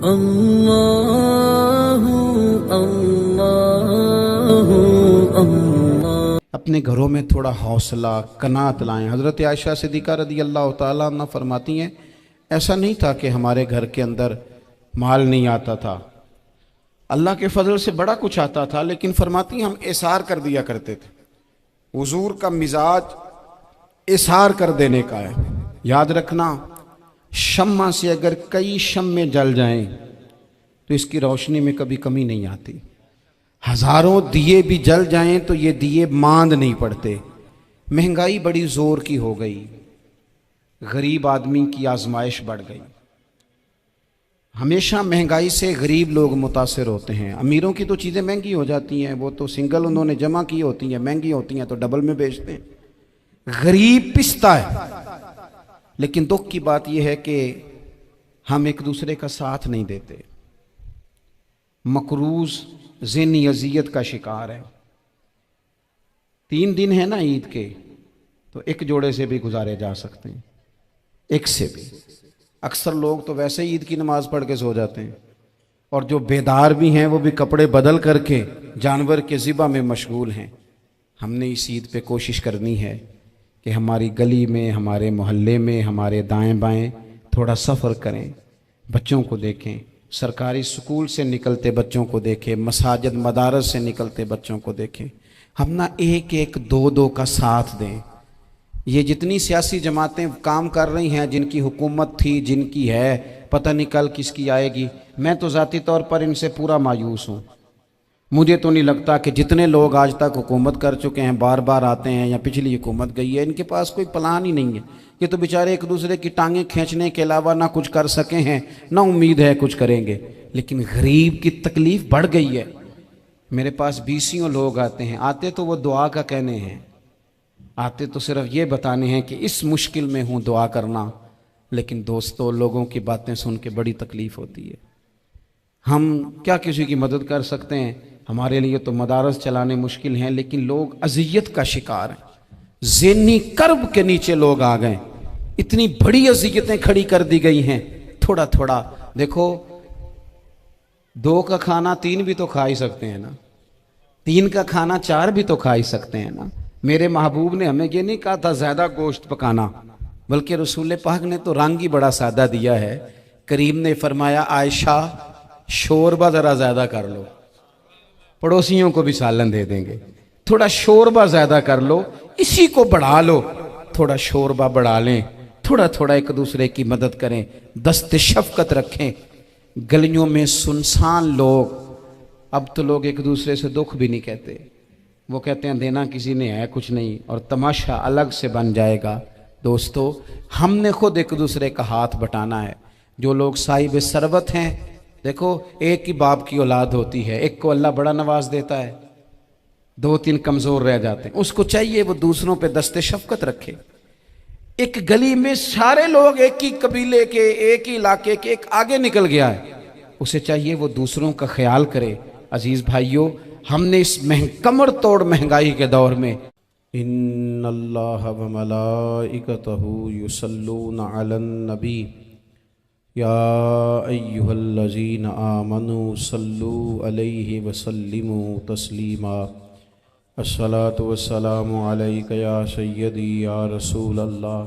اللہ اللہ اللہ۔ اپنے گھروں میں تھوڑا حوصلہ قناعت لائیں۔ حضرت عائشہ صدیقہ رضی اللہ تعالیٰ عنہ فرماتی ہیں ایسا نہیں تھا کہ ہمارے گھر کے اندر مال نہیں آتا تھا، اللہ کے فضل سے بڑا کچھ آتا تھا، لیکن فرماتی ہیں ہم اثار کر دیا کرتے تھے۔ حضور کا مزاج اثار کر دینے کا ہے۔ یاد رکھنا، شمع سے اگر کئی شمع جل جائیں تو اس کی روشنی میں کبھی کمی نہیں آتی، ہزاروں دیے بھی جل جائیں تو یہ دیے ماند نہیں پڑتے۔ مہنگائی بڑی زور کی ہو گئی، غریب آدمی کی آزمائش بڑھ گئی۔ ہمیشہ مہنگائی سے غریب لوگ متاثر ہوتے ہیں۔ امیروں کی تو چیزیں مہنگی ہو جاتی ہیں، وہ تو سنگل انہوں نے جمع کی ہوتی ہیں، مہنگی ہوتی ہیں تو ڈبل میں بیچتے ہیں۔ غریب پستا ہے، لیکن دکھ کی بات یہ ہے کہ ہم ایک دوسرے کا ساتھ نہیں دیتے۔ مقروض ذہنی اذیت کا شکار ہے۔ 3 دن ہے نا عید کے، تو ایک جوڑے سے بھی گزارے جا سکتے ہیں، ایک سے بھی۔ اکثر لوگ تو ویسے ہی عید کی نماز پڑھ کے سو جاتے ہیں، اور جو بیدار بھی ہیں وہ بھی کپڑے بدل کر کے جانور کے ذبح میں مشغول ہیں۔ ہم نے اس عید پہ کوشش کرنی ہے کہ ہماری گلی میں، ہمارے محلے میں، ہمارے دائیں بائیں تھوڑا سفر کریں، بچوں کو دیکھیں، سرکاری سکول سے نکلتے بچوں کو دیکھیں، مساجد مدارس سے نکلتے بچوں کو دیکھیں۔ ہم نہ ایک ایک دو دو کا ساتھ دیں۔ یہ جتنی سیاسی جماعتیں کام کر رہی ہیں، جن کی حکومت تھی، جن کی ہے، پتہ نہیں کل کس کی آئے گی، میں تو ذاتی طور پر ان سے پورا مایوس ہوں۔ مجھے تو نہیں لگتا کہ جتنے لوگ آج تک حکومت کر چکے ہیں، بار بار آتے ہیں یا پچھلی حکومت گئی ہے، ان کے پاس کوئی پلان ہی نہیں ہے۔ یہ تو بیچارے ایک دوسرے کی ٹانگیں کھینچنے کے علاوہ نہ کچھ کر سکے ہیں، نہ امید ہے کچھ کریں گے۔ لیکن غریب کی تکلیف بڑھ گئی ہے۔ میرے پاس 20 لوگ آتے ہیں، آتے تو وہ دعا کا کہنے ہیں، آتے تو صرف یہ بتانے ہیں کہ اس مشکل میں ہوں، دعا کرنا۔ لیکن دوستو، لوگوں کی باتیں سن کے بڑی تکلیف ہوتی ہے۔ ہم کیا کسی کی مدد کر سکتے ہیں؟ ہمارے لیے تو مدارس چلانے مشکل ہیں، لیکن لوگ اذیت کا شکار ہیں۔ ذہنی کرب کے نیچے لوگ آ گئے، اتنی بڑی اذیتیں کھڑی کر دی گئی ہیں۔ تھوڑا تھوڑا دیکھو، 2 کا کھانا 3 بھی تو کھا ہی سکتے ہیں نا، 3 کا کھانا 4 بھی تو کھا ہی سکتے ہیں نا۔ میرے محبوب نے ہمیں یہ نہیں کہا تھا زیادہ گوشت پکانا، بلکہ رسول پاک نے تو رنگ ہی بڑا سادہ دیا ہے۔ کریم نے فرمایا عائشہ شوربہ ذرا زیادہ کر لو، پڑوسیوں کو بھی سالن دے دیں گے، تھوڑا شوربہ زیادہ کر لو، اسی کو بڑھا لو، تھوڑا شوربہ بڑھا لیں، تھوڑا تھوڑا ایک دوسرے کی مدد کریں، دست شفقت رکھیں۔ گلیوں میں سنسان لوگ، اب تو لوگ ایک دوسرے سے دکھ بھی نہیں کہتے، وہ کہتے ہیں دینا کسی نے ہے کچھ نہیں، اور تماشا الگ سے بن جائے گا۔ دوستو، ہم نے خود ایک دوسرے کا ہاتھ بٹانا ہے۔ جو لوگ صاحب ثروت ہیں، دیکھو ایک ہی باپ کی اولاد ہوتی ہے، ایک کو اللہ بڑا نواز دیتا ہے، 2-3 کمزور رہ جاتے ہیں، اس کو چاہیے وہ دوسروں پہ دست شفقت رکھے۔ ایک گلی میں سارے لوگ ایک ہی قبیلے کے، ایک ہی علاقے کے، ایک آگے نکل گیا ہے، اسے چاہیے وہ دوسروں کا خیال کرے۔ عزیز بھائیوں، ہم نے اس کمر توڑ مہنگائی کے دور میں ان اللہ وملائکتہ یصلون علی النبی یا ایہا الذین آمنوا صلوا علیہ وسلموا تسلیما۔ الصلاۃ والسلام علیک یا سیدی یا رسول اللہ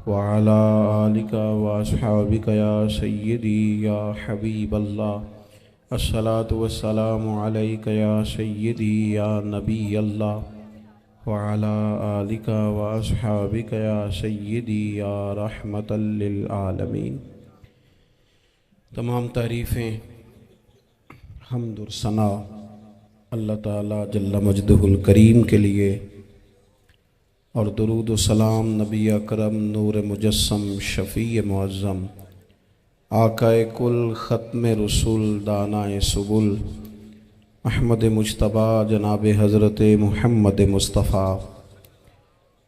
وعلی آلک واصحابک یا سیدی یا حبیب اللہ۔ الصلاۃ والسلام علیک یا سیدی یا نبی اللہ وعلی آلک واصحابک یا سیدی یا رحمۃ للعالمین۔ تمام تعریفیں، حمد و ثنا اللہ تعالیٰ جل مجدہ الکریم کے لیے، اور درود و سلام نبی اکرم نور مجسم شفیع معظم آقا کل ختم رسول دانائے سبل احمد مجتبیٰ جناب حضرت محمد مصطفیٰ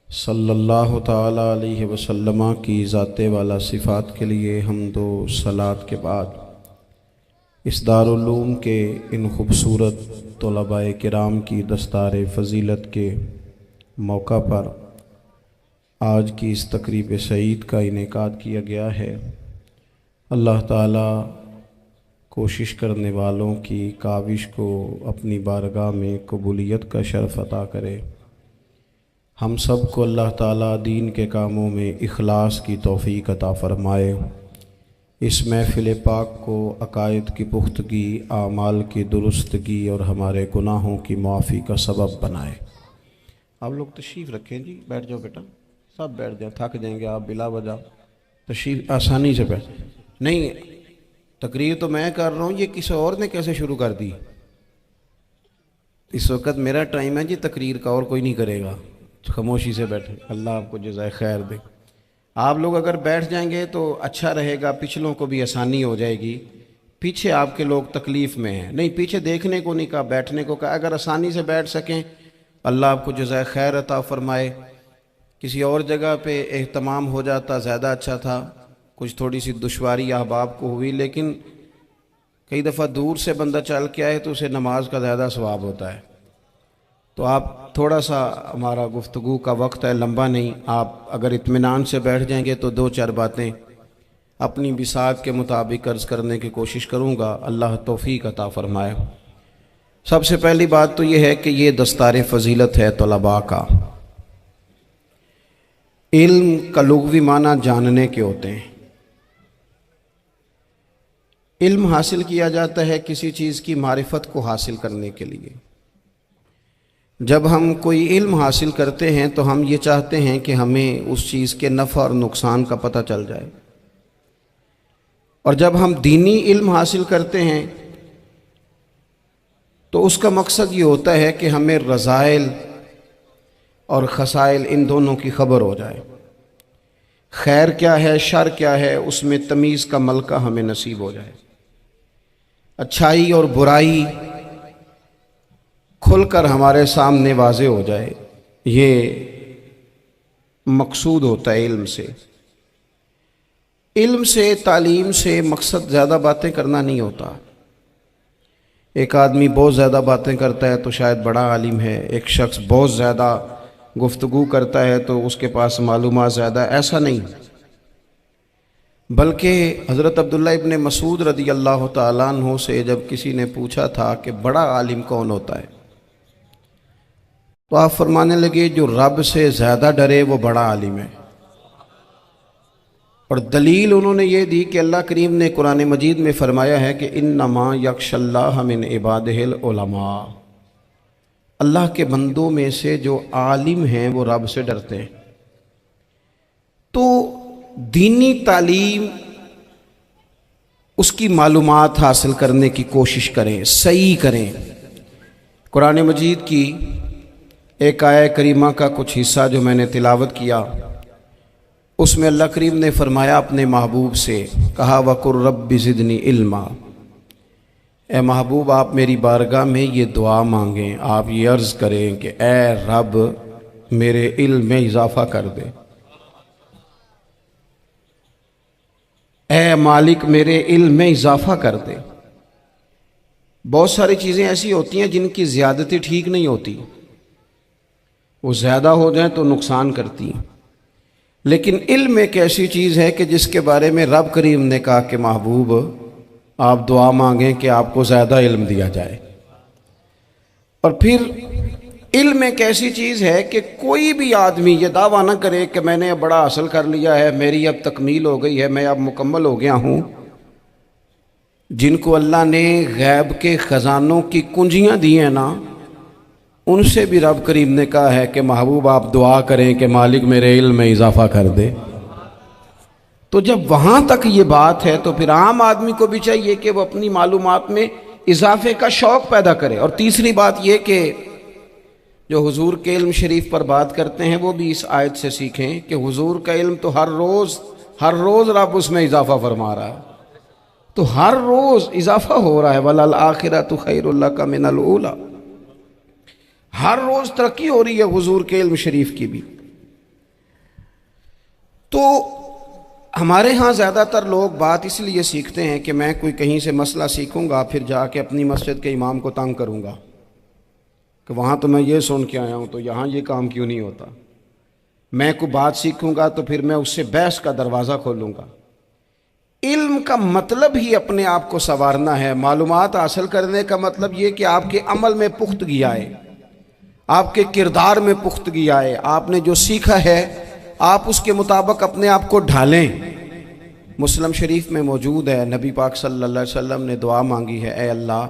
صلی اللہ تعالیٰ علیہ وسلم کی ذات والا صفات کے لیے حمد و صلات کے بعد، اس دارالعلوم کے ان خوبصورت طلباء کرام کی دستار فضیلت کے موقع پر آج کی اس تقریب سعید کا انعقاد کیا گیا ہے۔ اللہ تعالیٰ کوشش کرنے والوں کی کاوش کو اپنی بارگاہ میں قبولیت کا شرف عطا کرے۔ ہم سب کو اللہ تعالیٰ دین کے کاموں میں اخلاص کی توفیق عطا فرمائے۔ اس محفل پاک کو عقائد کی پختگی، اعمال کی درستگی اور ہمارے گناہوں کی معافی کا سبب بنائے۔ آپ لوگ تشریف رکھیں جی، بیٹھ جاؤ بیٹا، سب بیٹھ جائیں، تھک جائیں گے آپ بلا وجہ، تشریف آسانی سے بیٹھ۔ نہیں، تقریر تو میں کر رہا ہوں، یہ کسی اور نے کیسے شروع کر دی؟ اس وقت میرا ٹائم ہے جی تقریر کا، اور کوئی نہیں کرے گا، خاموشی سے بیٹھیں، اللہ آپ کو جزائے خیر دے۔ آپ لوگ اگر بیٹھ جائیں گے تو اچھا رہے گا، پچھلوں کو بھی آسانی ہو جائے گی۔ پیچھے آپ کے لوگ تکلیف میں ہیں، نہیں پیچھے دیکھنے کو نہیں کہا، بیٹھنے کو کہا، اگر آسانی سے بیٹھ سکیں اللہ آپ کو جزائے خیر عطا فرمائے۔ کسی اور جگہ پہ اہتمام ہو جاتا زیادہ اچھا تھا، کچھ تھوڑی سی دشواری احباب کو ہوئی، لیکن کئی دفعہ دور سے بندہ چل کے آئے تو اسے نماز کا زیادہ ثواب ہوتا ہے۔ تو آپ تھوڑا سا، ہمارا گفتگو کا وقت ہے، لمبا نہیں، آپ اگر اطمینان سے بیٹھ جائیں گے تو دو چار باتیں اپنی بساط کے مطابق عرض کرنے کی کوشش کروں گا، اللہ توفیق عطا فرمائے۔ سب سے پہلی بات تو یہ ہے کہ یہ دستار فضیلت ہے طلباء کا۔ علم کا لغوی معنی جاننے کے ہوتے ہیں۔ علم حاصل کیا جاتا ہے کسی چیز کی معرفت کو حاصل کرنے کے لیے۔ جب ہم کوئی علم حاصل کرتے ہیں تو ہم یہ چاہتے ہیں کہ ہمیں اس چیز کے نفع اور نقصان کا پتہ چل جائے، اور جب ہم دینی علم حاصل کرتے ہیں تو اس کا مقصد یہ ہوتا ہے کہ ہمیں رذائل اور خسائل ان دونوں کی خبر ہو جائے، خیر کیا ہے شر کیا ہے اس میں تمیز کا ملکہ ہمیں نصیب ہو جائے، اچھائی اور برائی کھل کر ہمارے سامنے واضح ہو جائے۔ یہ مقصود ہوتا ہے علم سے۔ علم سے، تعلیم سے مقصد زیادہ باتیں کرنا نہیں ہوتا۔ ایک آدمی بہت زیادہ باتیں کرتا ہے تو شاید بڑا عالم ہے، ایک شخص بہت زیادہ گفتگو کرتا ہے تو اس کے پاس معلومات زیادہ، ایسا نہیں، بلکہ حضرت عبداللہ ابن مسعود رضی اللہ تعالیٰ عنہ سے جب کسی نے پوچھا تھا کہ بڑا عالم کون ہوتا ہے، تو آپ فرمانے لگے جو رب سے زیادہ ڈرے وہ بڑا عالم ہے۔ اور دلیل انہوں نے یہ دی کہ اللہ کریم نے قرآن مجید میں فرمایا ہے کہ انما یخشی اللہ من عبادہ العلماء، اللہ کے بندوں میں سے جو عالم ہیں وہ رب سے ڈرتے ہیں۔ تو دینی تعلیم، اس کی معلومات حاصل کرنے کی کوشش کریں، صحیح کریں۔ قرآن مجید کی ایک آیہ کریمہ کا کچھ حصہ جو میں نے تلاوت کیا، اس میں اللہ کریم نے فرمایا اپنے محبوب سے، کہا وَقُلْ رَبِّ زِدْنِي عِلْمًا، اے محبوب آپ میری بارگاہ میں یہ دعا مانگیں، آپ یہ عرض کریں کہ اے رب میرے علم میں اضافہ کر دے، اے مالک میرے علم میں اضافہ کر دے۔ بہت ساری چیزیں ایسی ہوتی ہیں جن کی زیادتی ٹھیک نہیں ہوتی، وہ زیادہ ہو جائیں تو نقصان کرتی ہیں، لیکن علم ایک ایسی چیز ہے کہ جس کے بارے میں رب کریم نے کہا کہ محبوب آپ دعا مانگیں کہ آپ کو زیادہ علم دیا جائے۔ اور پھر علم ایک ایسی چیز ہے کہ کوئی بھی آدمی یہ دعویٰ نہ کرے کہ میں نے اب بڑا حاصل کر لیا ہے، میری اب تکمیل ہو گئی ہے، میں اب مکمل ہو گیا ہوں۔ جن کو اللہ نے غیب کے خزانوں کی کنجیاں دی ہیں نا، ان سے بھی رب کریم نے کہا ہے کہ محبوب آپ دعا کریں کہ مالک میرے علم میں اضافہ کر دے۔ تو جب وہاں تک یہ بات ہے تو پھر عام آدمی کو بھی چاہیے کہ وہ اپنی معلومات میں اضافے کا شوق پیدا کرے۔ اور تیسری بات یہ کہ جو حضور کے علم شریف پر بات کرتے ہیں وہ بھی اس آیت سے سیکھیں کہ حضور کا علم تو ہر روز رب اس میں اضافہ فرما رہا ہے، تو ہر روز اضافہ ہو رہا ہے۔ وَلَلْآخِرَةُ خَيْرٌ لَكَ مِنَ الْأُولَىٰ، ہر روز ترقی ہو رہی ہے حضور کے علم شریف کی بھی۔ تو ہمارے ہاں زیادہ تر لوگ بات اس لیے سیکھتے ہیں کہ میں کوئی کہیں سے مسئلہ سیکھوں گا پھر جا کے اپنی مسجد کے امام کو تنگ کروں گا کہ وہاں تو میں یہ سن کے آیا ہوں تو یہاں یہ کام کیوں نہیں ہوتا۔ میں کوئی بات سیکھوں گا تو پھر میں اس سے بحث کا دروازہ کھولوں گا۔ علم کا مطلب ہی اپنے آپ کو سنوارنا ہے. معلومات حاصل کرنے کا مطلب یہ کہ آپ کے عمل میں پختگی آئے, آپ کے کردار میں پختگی آئے, آپ نے جو سیکھا ہے آپ اس کے مطابق اپنے آپ کو ڈھالیں. مسلم شریف میں موجود ہے, نبی پاک صلی اللہ علیہ وسلم نے دعا مانگی ہے, اے اللہ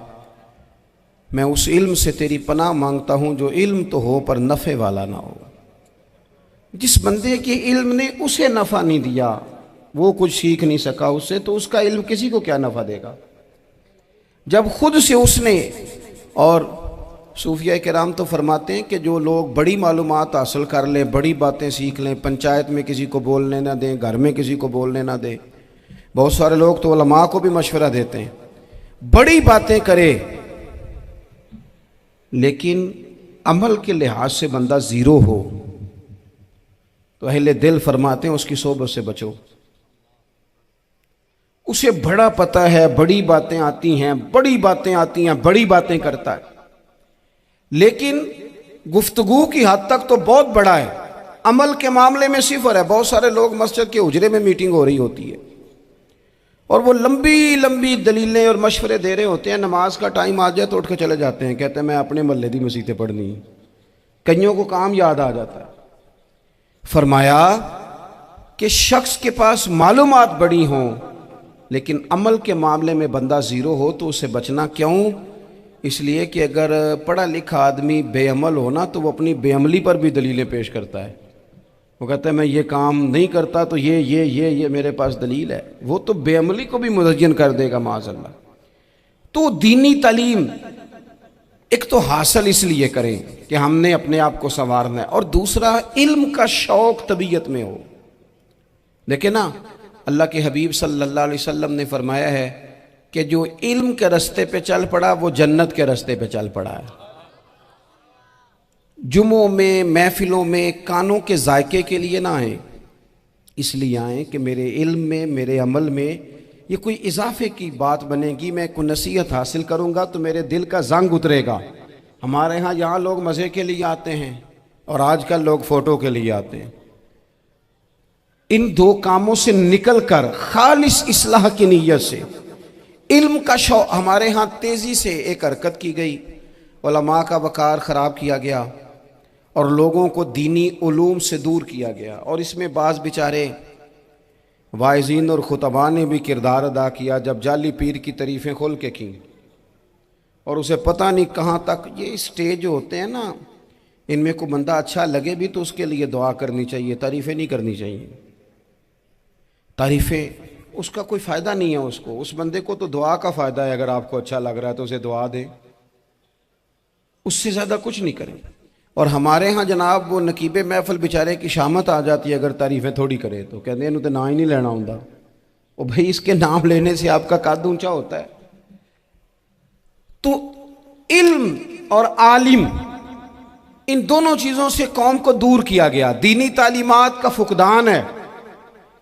میں اس علم سے تیری پناہ مانگتا ہوں جو علم تو ہو پر نفع والا نہ ہو. جس بندے کے علم نے اسے نفع نہیں دیا, وہ کچھ سیکھ نہیں سکا اس سے, تو اس کا علم کسی کو کیا نفع دے گا. جب خود سے اس نے, اور صوفیہ کرام تو فرماتے ہیں کہ جو لوگ بڑی معلومات حاصل کر لیں, بڑی باتیں سیکھ لیں, پنچایت میں کسی کو بولنے نہ دیں, گھر میں کسی کو بولنے نہ دیں, بہت سارے لوگ تو علماء کو بھی مشورہ دیتے ہیں, بڑی باتیں کرے لیکن عمل کے لحاظ سے بندہ زیرو ہو, تو اہل دل فرماتے ہیں اس کی صحبت سے بچو. اسے بڑا پتہ ہے, بڑی باتیں آتی ہیں, بڑی باتیں آتی ہیں, بڑی باتیں کرتا ہے, لیکن گفتگو کی حد تک تو بہت بڑا ہے, عمل کے معاملے میں صفر ہے. بہت سارے لوگ مسجد کے حجرے میں میٹنگ ہو رہی ہوتی ہے اور وہ لمبی لمبی دلیلیں اور مشورے دے رہے ہوتے ہیں, نماز کا ٹائم آ جائے تو اٹھ کے چلے جاتے ہیں, کہتے ہیں میں اپنے محلے دی مسیتیں پڑھنی. کئیوں کو کام یاد آ جاتا ہے. فرمایا کہ شخص کے پاس معلومات بڑی ہوں لیکن عمل کے معاملے میں بندہ زیرو ہو تو اسے بچنا کیوں؟ اس لیے کہ اگر پڑھا لکھا آدمی بے عمل ہونا تو وہ اپنی بے عملی پر بھی دلیلیں پیش کرتا ہے. وہ کہتا ہے میں یہ کام نہیں کرتا تو یہ میرے پاس دلیل ہے. وہ تو بے عملی کو بھی مزین کر دے گا معاذ اللہ. تو دینی تعلیم ایک تو حاصل اس لیے کریں کہ ہم نے اپنے آپ کو سنوارنا ہے, اور دوسرا علم کا شوق طبیعت میں ہو. دیکھیں نا, اللہ کے حبیب صلی اللہ علیہ وسلم نے فرمایا ہے کہ جو علم کے رستے پہ چل پڑا وہ جنت کے رستے پہ چل پڑا ہے. جمعوں میں, محفلوں میں کانوں کے ذائقے کے لیے نہ آئیں, اس لیے آئیں کہ میرے علم میں, میرے عمل میں یہ کوئی اضافے کی بات بنے گی, میں کوئی نصیحت حاصل کروں گا تو میرے دل کا زنگ اترے گا. ہمارے ہاں یہاں لوگ مزے کے لیے آتے ہیں اور آج کل لوگ فوٹو کے لیے آتے ہیں. ان دو کاموں سے نکل کر خالص اصلاح کی نیت سے علم کا شوق. ہمارے ہاں تیزی سے ایک حرکت کی گئی, علماء کا وقار خراب کیا گیا اور لوگوں کو دینی علوم سے دور کیا گیا, اور اس میں بعض بیچارے واعظین اور خطباء نے بھی کردار ادا کیا جب جعلی پیر کی تعریفیں کھول کے کیں, اور اسے پتہ نہیں کہاں تک. یہ اسٹیج ہوتے ہیں نا, ان میں کوئی بندہ اچھا لگے بھی تو اس کے لیے دعا کرنی چاہیے, تعریفیں نہیں کرنی چاہیے. تعریفیں اس کا کوئی فائدہ نہیں ہے, اس بندے کو تو دعا کا فائدہ ہے. اگر آپ کو اچھا لگ رہا ہے تو اسے دعا دیں, اس سے زیادہ کچھ نہیں کریں. اور ہمارے ہاں جناب وہ نقیب محفل بیچارے کی شامت آ جاتی ہے اگر تعریفیں تھوڑی کرے تو, کہتے ہیں انہوں تو نام ہی نہیں لینا ہوں. وہ بھائی اس کے نام لینے سے آپ کا قد اونچا ہوتا ہے. تو علم اور عالم ان دونوں چیزوں سے قوم کو دور کیا گیا. دینی تعلیمات کا فقدان ہے.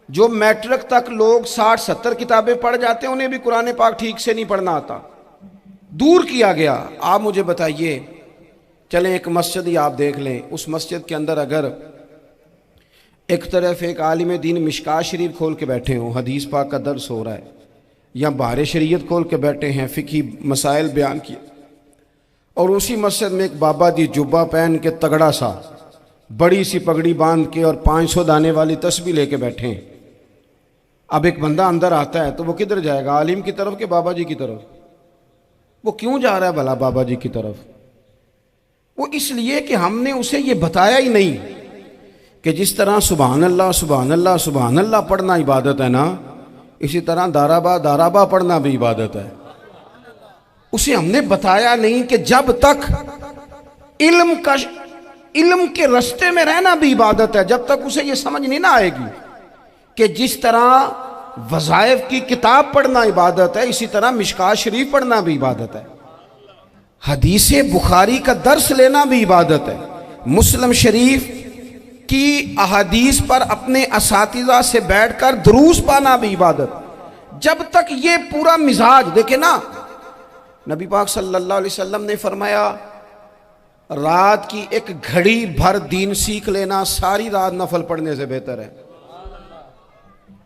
جو میٹرک تک لوگ 60-70 کتابیں پڑھ جاتے ہیں انہیں بھی قرآن پاک ٹھیک سے نہیں پڑھنا آتا, دور کیا گیا. آپ مجھے بتائیے, چلیں ایک مسجد ہی آپ دیکھ لیں, اس مسجد کے اندر اگر ایک طرف ایک عالم دین مشکات شریف کھول کے بیٹھے ہوں, حدیث پاک کا درس ہو رہا ہے, یا بہار شریعت کھول کے بیٹھے ہیں, فقہی مسائل بیان کیے, اور اسی مسجد میں ایک بابا جی جبہ پہن کے تگڑا سا بڑی سی پگڑی باندھ کے اور 500 دانے والی تسبیح لے کے بیٹھے ہیں. اب ایک بندہ اندر آتا ہے تو وہ کدھر جائے گا, عالم کی طرف کہ بابا جی کی طرف؟ وہ کیوں جا رہا ہے بھلا بابا جی کی طرف؟ وہ اس لیے کہ ہم نے اسے یہ بتایا ہی نہیں کہ جس طرح سبحان اللہ سبحان اللہ سبحان اللہ پڑھنا عبادت ہے نا, اسی طرح دارابا پڑھنا بھی عبادت ہے. اسے ہم نے بتایا نہیں کہ جب تک علم کے رستے میں رہنا بھی عبادت ہے, جب تک اسے یہ سمجھ نہیں نہ آئے گی کہ جس طرح وظائف کی کتاب پڑھنا عبادت ہے اسی طرح مشکات شریف پڑھنا بھی عبادت ہے, حدیث بخاری کا درس لینا بھی عبادت ہے, مسلم شریف کی احادیث پر اپنے اساتذہ سے بیٹھ کر دروس پانا بھی عبادت. جب تک یہ پورا مزاج دیکھیں نا, نبی پاک صلی اللہ علیہ وسلم نے فرمایا رات کی ایک گھڑی بھر دین سیکھ لینا ساری رات نفل پڑھنے سے بہتر ہے.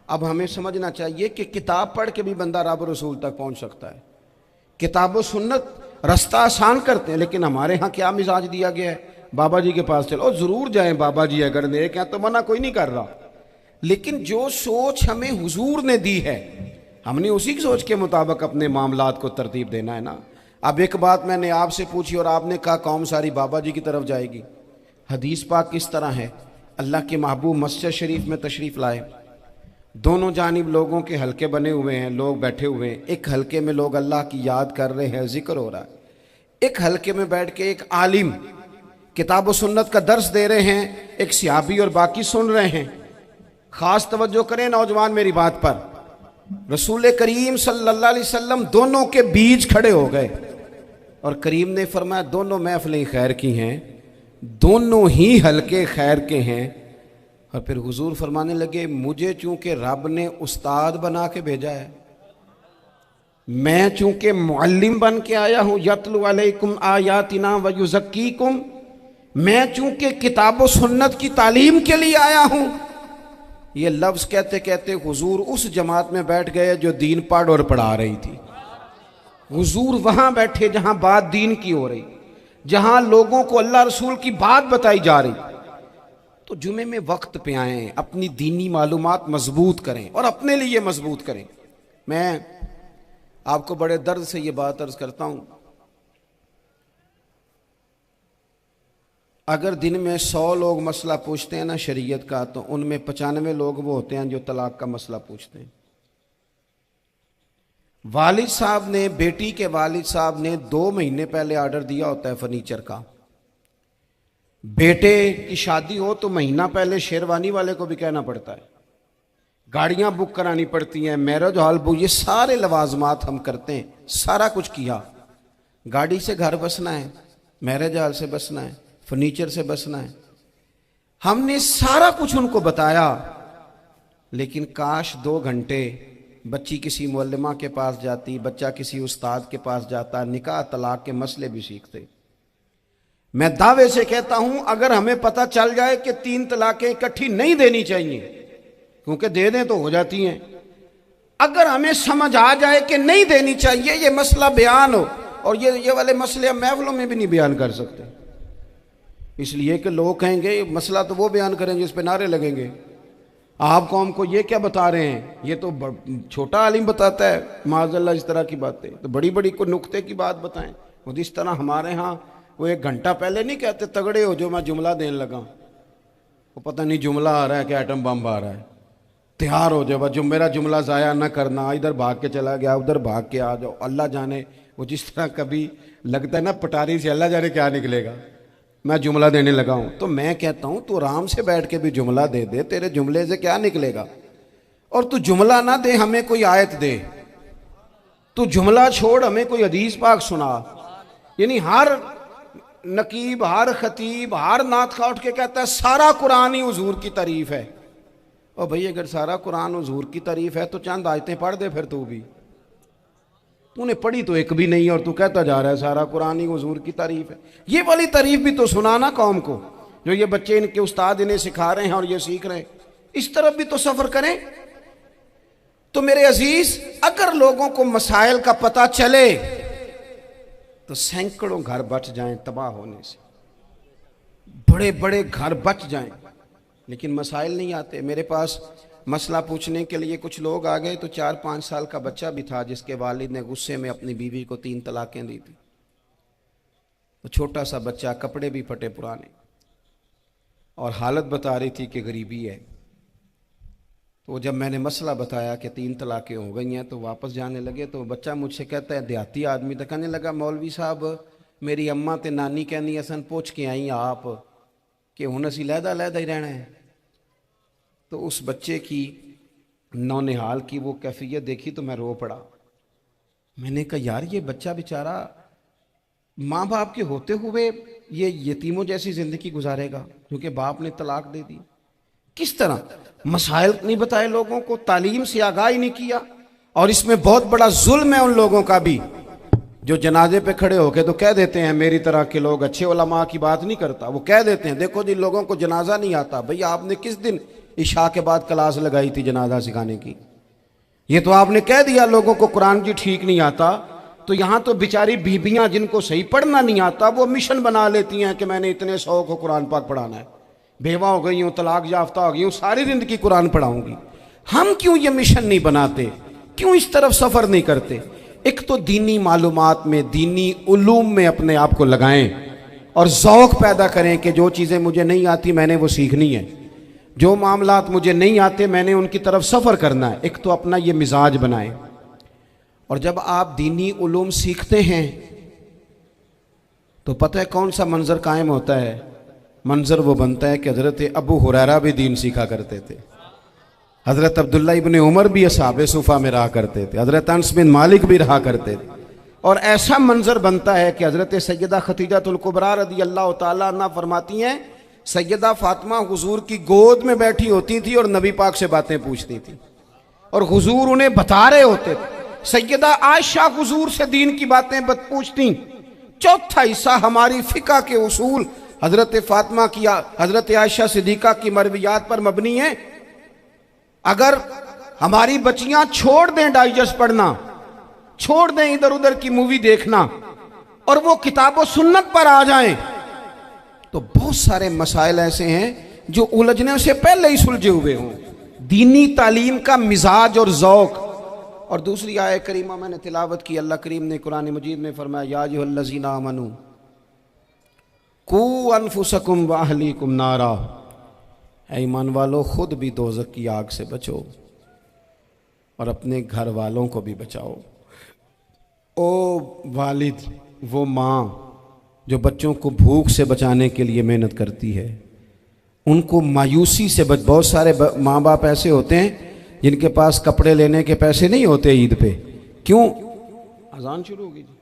اب ہمیں سمجھنا چاہیے کہ کتاب پڑھ کے بھی بندہ رب رسول تک پہنچ سکتا ہے. کتاب و سنت رستہ آسان کرتے ہیں، لیکن ہمارے ہاں کیا مزاج دیا گیا ہے، بابا جی کے پاس چلو ضرور جائیں، بابا جی اگر نیک ہیں تو منع کوئی نہیں کر رہا، لیکن جو سوچ ہمیں حضور نے دی ہے ہم نے اسی سوچ کے مطابق اپنے معاملات کو ترتیب دینا ہے نا. اب ایک بات میں نے آپ سے پوچھی اور آپ نے کہا قوم ساری بابا جی کی طرف جائے گی. حدیث پاک کس طرح ہے؟ اللہ کے محبوب مسجد شریف میں تشریف لائے، دونوں جانب لوگوں کے حلقے بنے ہوئے ہیں، لوگ بیٹھے ہوئے ہیں. ایک حلقے میں لوگ اللہ کی یاد کر رہے ہیں، ذکر ہو رہا ہے. ایک حلقے میں بیٹھ کے ایک عالم کتاب و سنت کا درس دے رہے ہیں، ایک صحابی اور باقی سن رہے ہیں. خاص توجہ کریں نوجوان میری بات پر. رسول کریم صلی اللہ علیہ وسلم دونوں کے بیچ کھڑے ہو گئے اور کریم نے فرمایا دونوں محفلیں خیر کی ہیں، دونوں ہی حلقے خیر کے ہیں. اور پھر حضور فرمانے لگے مجھے چونکہ رب نے استاد بنا کے بھیجا ہے، میں چونکہ معلم بن کے آیا ہوں، یتلو علیکم آیاتنا ویزکیکم، میں چونکہ کتاب و سنت کی تعلیم کے لیے آیا ہوں. یہ لفظ کہتے کہتے حضور اس جماعت میں بیٹھ گئے جو دین پڑھ اور پڑھا رہی تھی. حضور وہاں بیٹھے جہاں بات دین کی ہو رہی، جہاں لوگوں کو اللہ رسول کی بات بتائی جا رہی. تو جمعے میں وقت پہ آئیں، اپنی دینی معلومات مضبوط کریں اور اپنے لیے مضبوط کریں. میں آپ کو بڑے درد سے یہ بات عرض کرتا ہوں، اگر دن میں 100 لوگ مسئلہ پوچھتے ہیں نا شریعت کا، تو ان میں 95 لوگ وہ ہوتے ہیں جو طلاق کا مسئلہ پوچھتے ہیں. والد صاحب نے، بیٹی کے والد صاحب نے 2 مہینے پہلے آرڈر دیا ہوتا ہے فرنیچر کا. بیٹے کی شادی ہو تو مہینہ پہلے شیروانی والے کو بھی کہنا پڑتا ہے، گاڑیاں بک کرانی پڑتی ہیں، میرج ہال بک، یہ سارے لوازمات ہم کرتے ہیں. سارا کچھ کیا، گاڑی سے گھر بسنا ہے، میرج ہال سے بسنا ہے، فرنیچر سے بسنا ہے. ہم نے سارا کچھ ان کو بتایا، لیکن کاش 2 گھنٹے بچی کسی معلمہ کے پاس جاتی، بچہ کسی استاد کے پاس جاتا، نکاح طلاق کے مسئلے بھی سیکھتے. میں دعوے سے کہتا ہوں اگر ہمیں پتہ چل جائے کہ 3 طلاقیں اکٹھی نہیں دینی چاہیے، کیونکہ دے دیں تو ہو جاتی ہیں، اگر ہمیں سمجھ آ جائے کہ نہیں دینی چاہیے، یہ مسئلہ بیان ہو، اور یہ والے مسئلے ہم محفلوں میں بھی نہیں بیان کر سکتے، اس لیے کہ لوگ کہیں گے مسئلہ تو وہ بیان کریں جس پہ نعرے لگیں گے. آپ قوم کو یہ کیا بتا رہے ہیں، یہ تو چھوٹا عالم بتاتا ہے معاذ اللہ اس طرح کی باتیں، تو بڑی بڑی کوئی نقطے کی بات بتائیں. وہ جس طرح ہمارے ہاں وہ 1 گھنٹہ پہلے نہیں کہتے تگڑے ہو جو میں جملہ دینے لگا، وہ پتہ نہیں جملہ آ رہا ہے کہ ایٹم بم آ رہا ہے، تیار ہو جاؤ، جو میرا جملہ ضائع نہ کرنا، ادھر بھاگ کے چلا گیا ادھر بھاگ کے آ جاؤ. اللہ جانے وہ جس طرح کبھی لگتا ہے نا پٹاری سے، اللہ جانے کیا نکلے گا. میں جملہ دینے لگا ہوں تو میں کہتا ہوں تو آرام سے بیٹھ کے بھی جملہ دے دے، تیرے جملے سے کیا نکلے گا. اور تو جملہ نہ دے، ہمیں کوئی آیت دے، تو جملہ چھوڑ ہمیں کوئی حدیث پاک سنا. یعنی ہر نقیب، ہر خطیب، ہر نعت خواہ اٹھ کے کہتا ہے سارا قرآن ہی حضور کی تعریف ہے. اور بھئی اگر سارا قرآن حضور کی تعریف ہے تو چند آیتیں پڑھ دے، پھر تو بھی تو نے پڑھی تو ایک بھی نہیں اور تو کہتا جا رہا ہے سارا قرآن ہی حضور کی تعریف ہے. یہ والی تعریف بھی تو سنانا قوم کو، جو یہ بچے ان کے استاد انہیں سکھا رہے ہیں اور یہ سیکھ رہے ہیں، اس طرف بھی تو سفر کریں. تو میرے عزیز اگر لوگوں کو مسائل کا پتہ چلے تو سینکڑوں گھر بچ جائیں تباہ ہونے سے، بڑے بڑے گھر بچ جائیں، لیکن مسائل نہیں آتے. میرے پاس مسئلہ پوچھنے کے لیے کچھ لوگ آ گئے تو 4-5 سال کا بچہ بھی تھا جس کے والد نے غصے میں اپنی بیوی کو 3 طلاقیں دی تھی. تو چھوٹا سا بچہ، کپڑے بھی پھٹے پرانے، اور حالت بتا رہی تھی کہ غریبی ہے. تو جب میں نے مسئلہ بتایا کہ 3 طلاقیں ہو گئی ہیں تو واپس جانے لگے. تو بچہ مجھ سے کہتا ہے، دیہاتی آدمی تو کہنے لگا مولوی صاحب میری اماں تے نانی کہنی اسن پوچھ کے آئی آپ کہ ہن اسی لہدا لہدا ہی رہنا ہے. تو اس بچے کی نونہال کی وہ کیفیت دیکھی تو میں رو پڑا. میں نے کہا یار یہ بچہ بیچارہ ماں باپ کے ہوتے ہوئے یہ یتیموں جیسی زندگی گزارے گا کیونکہ باپ نے طلاق دے دی. کس طرح مسائل نہیں بتائے لوگوں کو، تعلیم سے آگاہی نہیں کیا. اور اس میں بہت بڑا ظلم ہے ان لوگوں کا بھی جو جنازے پہ کھڑے ہو کے تو کہہ دیتے ہیں، میری طرح کے لوگ اچھے علماء کی بات نہیں کرتا، وہ کہہ دیتے ہیں دیکھو جن لوگوں کو جنازہ نہیں آتا. بھئی آپ نے کس دن عشاء کے بعد کلاس لگائی تھی جنازہ سکھانے کی. یہ تو آپ نے کہہ دیا لوگوں کو قرآن جی ٹھیک نہیں آتا، تو یہاں تو بیچاری بیبیاں جن کو صحیح پڑھنا نہیں آتا وہ مشن بنا لیتی ہیں کہ میں نے اتنے 100 کو قرآن پاک پڑھانا ہے، بیوہ ہو گئی ہوں، طلاق یافتہ ہو گئی ہوں، ساری زندگی قرآن پڑھاؤں گی. ہم کیوں یہ مشن نہیں بناتے؟ کیوں اس طرف سفر نہیں کرتے؟ ایک تو دینی معلومات میں، دینی علوم میں اپنے آپ کو لگائیں اور ذوق پیدا کریں کہ جو چیزیں مجھے نہیں آتی میں نے وہ سیکھنی ہے، جو معاملات مجھے نہیں آتے میں نے ان کی طرف سفر کرنا ہے. ایک تو اپنا یہ مزاج بنائیں. اور جب آپ دینی علوم سیکھتے ہیں تو پتہ ہے کون سا منظر قائم ہوتا ہے؟ منظر وہ بنتا ہے کہ حضرت ابو ہریرہ بھی دین سیکھا کرتے تھے، حضرت عبداللہ ابن عمر بھی اصحاب صفہ میں رہا کرتے تھے، حضرت انس بن مالک بھی رہا کرتے تھے. اور ایسا منظر بنتا ہے کہ حضرت سیدہ خدیجہ الکبریٰ رضی اللہ تعالیٰ عنہ فرماتی ہیں سیدہ فاطمہ حضور کی گود میں بیٹھی ہوتی تھی اور نبی پاک سے باتیں پوچھتی تھی اور حضور انہیں بتا رہے ہوتے تھے. سیدہ عائشہ حضور سے دین کی باتیں پوچھتی. چوتھا حصہ ہماری فقہ کے اصول حضرت فاطمہ کی، حضرت عائشہ صدیقہ کی مرویات پر مبنی ہیں. اگر ہماری بچیاں چھوڑ دیں ڈائجسٹ پڑھنا، چھوڑ دیں ادھر ادھر کی مووی دیکھنا اور وہ کتاب و سنت پر آ جائیں تو بہت سارے مسائل ایسے ہیں جو الجھنے سے پہلے ہی سلجھے ہوئے ہوں. دینی تعلیم کا مزاج اور ذوق. اور دوسری آیت کریمہ میں نے تلاوت کی، اللہ کریم نے قرآن مجید میں فرمایا یا ایھا الذین آمنوا قوا انفسکم واہلیکم نارا، اے ایمان والو خود بھی دوزخ کی آگ سے بچو اور اپنے گھر والوں کو بھی بچاؤ. او والد، وہ ماں جو بچوں کو بھوک سے بچانے کے لیے محنت کرتی ہے، ان کو مایوسی سے بہت سارے ماں باپ ایسے ہوتے ہیں جن کے پاس کپڑے لینے کے پیسے نہیں ہوتے عید پہ. کیوں؟ اذان شروع ہوگی جی،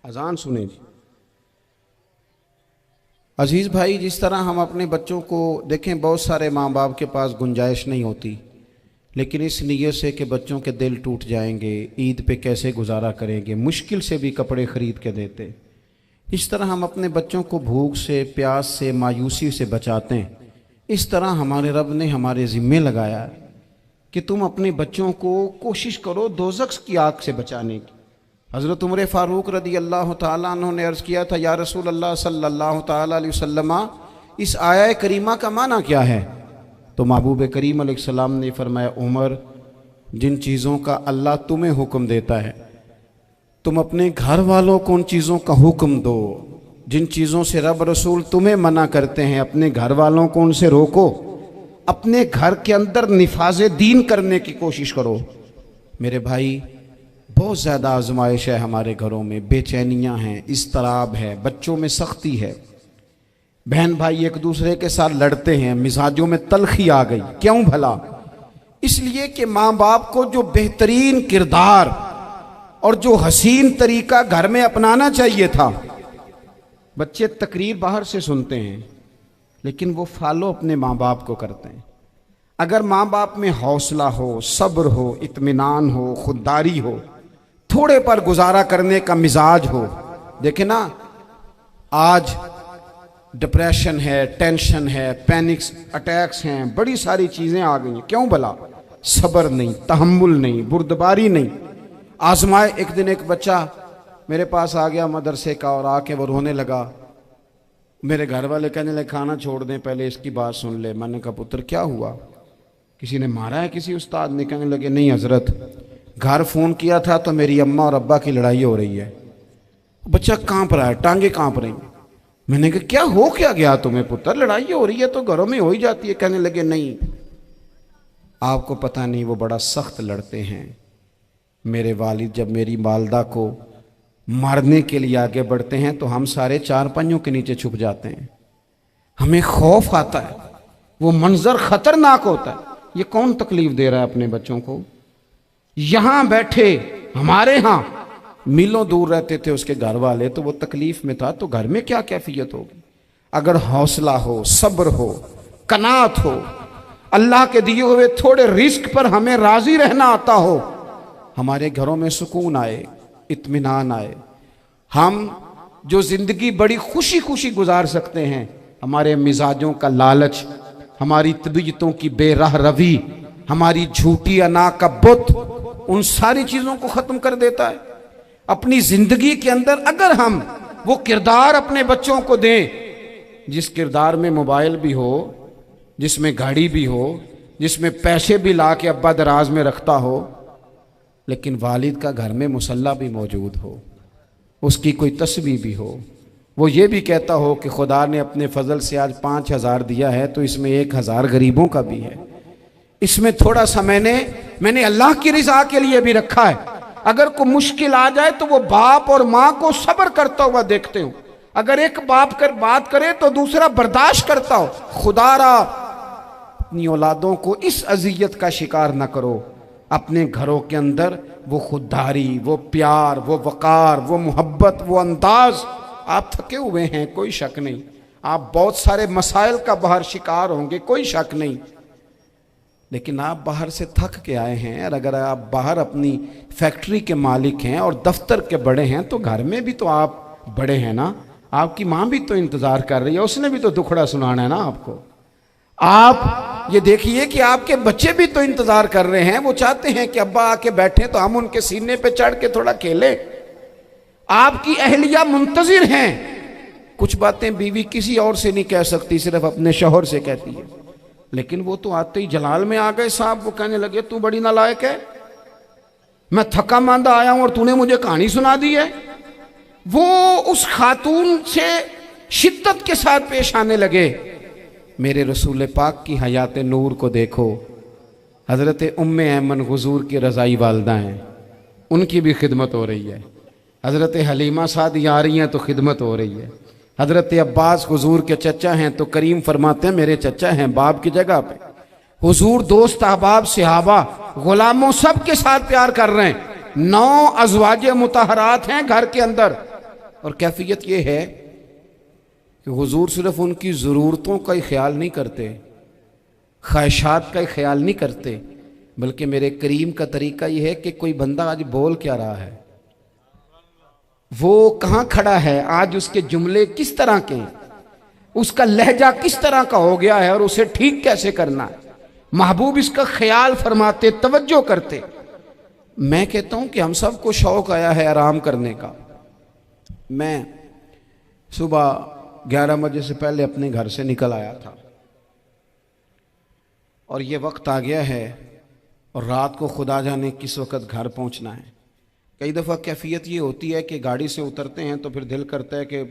اذان سنیں جی. عزیز بھائی، جس طرح ہم اپنے بچوں کو دیکھیں، بہت سارے ماں باپ کے پاس گنجائش نہیں ہوتی، لیکن اس نیت سے کہ بچوں کے دل ٹوٹ جائیں گے، عید پہ کیسے گزارا کریں گے، مشکل سے بھی کپڑے خرید کے دیتے. اس طرح ہم اپنے بچوں کو بھوک سے، پیاس سے، مایوسی سے بچاتے ہیں. اس طرح ہمارے رب نے ہمارے ذمے لگایا ہے کہ تم اپنے بچوں کو کوشش کرو دوزخ کی آگ سے بچانے کی. حضرت عمر فاروق رضی اللہ تعالیٰ عنہ نے عرض کیا تھا یا رسول اللہ صلی اللہ تعالیٰ علیہ وسلم، اس آیہ کریمہ کا معنی کیا ہے؟ تو محبوب کریم علیہ السلام نے فرمایا عمر، جن چیزوں کا اللہ تمہیں حکم دیتا ہے تم اپنے گھر والوں کو ان چیزوں کا حکم دو، جن چیزوں سے رب رسول تمہیں منع کرتے ہیں اپنے گھر والوں کو ان سے روکو، اپنے گھر کے اندر نفاذ دین کرنے کی کوشش کرو. میرے بھائی، بہت زیادہ آزمائش ہے ہمارے گھروں میں، بے چینیاں ہیں، اضطراب ہے، بچوں میں سختی ہے، بہن بھائی ایک دوسرے کے ساتھ لڑتے ہیں، مزاجوں میں تلخی آ گئی. کیوں بھلا؟ اس لیے کہ ماں باپ کو جو بہترین کردار اور جو حسین طریقہ گھر میں اپنانا چاہیے تھا. بچے تقریر باہر سے سنتے ہیں لیکن وہ فالو اپنے ماں باپ کو کرتے ہیں. اگر ماں باپ میں حوصلہ ہو، صبر ہو، اطمینان ہو، خودداری ہو، تھوڑے پر گزارا کرنے کا مزاج ہو. دیکھیں نا، آج ڈپریشن ہے، ٹینشن ہے، پینکس اٹیکس ہیں، بڑی ساری چیزیں آ گئی ہیں. کیوں بھلا؟ صبر نہیں، تحمل نہیں، بردباری نہیں. آزمائے. ایک دن ایک بچہ میرے پاس آ گیا مدرسے کا اور آ کے وہ رونے لگا. میرے گھر والے کہنے لگے کھانا چھوڑ دیں، پہلے اس کی بات سن لے. میں نے کہا پتر کیا ہوا؟ کسی نے مارا ہے کسی استاد نے؟ کہنے لگے نہیں حضرت، گھر فون کیا تھا تو میری اماں اور ابا کی لڑائی ہو رہی ہے. بچہ کانپ رہا ہے، ٹانگیں کانپ رہی ہیں. میں نے کہا کیا ہو کیا گیا تمہیں پتر؟ لڑائی ہو رہی ہے تو گھروں میں ہو ہی جاتی ہے. کہنے لگے نہیں، آپ کو پتہ نہیں وہ بڑا سخت لڑتے ہیں. میرے والد جب میری والدہ کو مارنے کے لیے آگے بڑھتے ہیں تو ہم سارے چارپائیوں کے نیچے چھپ جاتے ہیں. ہمیں خوف آتا ہے، وہ منظر خطرناک ہوتا ہے. یہ کون تکلیف دے رہا ہے اپنے بچوں کو؟ یہاں بیٹھے ہمارے ہاں میلوں دور رہتے تھے اس کے گھر والے، تو وہ تکلیف میں تھا، تو گھر میں کیا کیفیت ہوگی؟ اگر حوصلہ ہو، صبر ہو، قناعت ہو، اللہ کے دیے ہوئے تھوڑے رزق پر ہمیں راضی رہنا آتا ہو، ہمارے گھروں میں سکون آئے، اطمینان آئے. ہم جو زندگی بڑی خوشی خوشی گزار سکتے ہیں. ہمارے مزاجوں کا لالچ ہماری طبیعتوں کی بے راہ روی، ہماری جھوٹی انا کا بت، ان ساری چیزوں کو ختم کر دیتا ہے۔ اپنی زندگی کے اندر اگر ہم وہ کردار اپنے بچوں کو دیں جس کردار میں موبائل بھی ہو، جس میں گاڑی بھی ہو، جس میں پیسے بھی لا کے ابا دراز میں رکھتا ہو، لیکن والد کا گھر میں مصلی بھی موجود ہو، اس کی کوئی تسبیح بھی ہو، وہ یہ بھی کہتا ہو کہ خدا نے اپنے فضل سے آج 5,000 دیا ہے تو اس میں 1,000 غریبوں کا بھی ہے، اس میں تھوڑا سا میں نے اللہ کی رضا کے لیے بھی رکھا ہے، اگر کوئی مشکل آ جائے تو وہ باپ اور ماں کو صبر کرتا ہوا دیکھتے ہوں، اگر ایک باپ کر بات کرے تو دوسرا برداشت کرتا ہو۔ خدا را اپنی اولادوں کو اس اذیت کا شکار نہ کرو، اپنے گھروں کے اندر وہ خودداری، وہ پیار، وہ وقار، وہ محبت، وہ انداز۔ آپ تھکے ہوئے ہیں، کوئی شک نہیں، آپ بہت سارے مسائل کا باہر شکار ہوں گے، کوئی شک نہیں، لیکن آپ باہر سے تھک کے آئے ہیں، اور اگر آپ باہر اپنی فیکٹری کے مالک ہیں اور دفتر کے بڑے ہیں تو گھر میں بھی تو آپ بڑے ہیں نا، آپ کی ماں بھی تو انتظار کر رہی ہے، اس نے بھی تو دکھڑا سنانا ہے نا آپ کو۔ آپ یہ دیکھیے کہ آپ کے بچے بھی تو انتظار کر رہے ہیں، وہ چاہتے ہیں کہ ابا آ کے بیٹھیں تو ہم ان کے سینے پہ چڑھ کے تھوڑا کھیلیں۔ آپ کی اہلیہ منتظر ہیں، کچھ باتیں بیوی کسی اور سے نہیں کہہ سکتی، صرف اپنے شوہر سے کہتی ہے، لیکن وہ تو آتے ہی جلال میں آ گئے صاحب، وہ کہنے لگے تو بڑی نالائق ہے، میں تھکا ماندہ آیا ہوں اور تو نے مجھے کہانی سنا دی ہے۔ وہ اس خاتون سے شدت کے ساتھ پیش آنے لگے۔ میرے رسول پاک کی حیات نور کو دیکھو، حضرت ام ایمن حضور کی رضائی والدہ ہیں، ان کی بھی خدمت ہو رہی ہے، حضرت حلیمہ سعدی آ رہی ہیں تو خدمت ہو رہی ہے، حضرت عباس حضور کے چچا ہیں تو کریم فرماتے ہیں میرے چچا ہیں باپ کی جگہ پہ، حضور دوست احباب صحابہ غلاموں سب کے ساتھ پیار کر رہے ہیں، 9 ازواج مطہرات ہیں گھر کے اندر، اور کیفیت یہ ہے کہ حضور صرف ان کی ضرورتوں کا ہی خیال نہیں کرتے، خواہشات کا ہی خیال نہیں کرتے، بلکہ میرے کریم کا طریقہ یہ ہے کہ کوئی بندہ آج بول کیا رہا ہے، وہ کہاں کھڑا ہے آج، اس کے جملے کس طرح کے ہیں، اس کا لہجہ کس طرح کا ہو گیا ہے اور اسے ٹھیک کیسے کرنا ہے، محبوب اس کا خیال فرماتے، توجہ کرتے۔ میں کہتا ہوں کہ ہم سب کو شوق آیا ہے آرام کرنے کا۔ میں صبح 11 بجے سے پہلے اپنے گھر سے نکل آیا تھا، اور یہ وقت آ گیا ہے اور رات کو خدا جانے کس وقت گھر پہنچنا ہے۔ کئی دفعہ کیفیت یہ ہوتی ہے کہ گاڑی سے اترتے ہیں تو پھر دل کرتا ہے کہ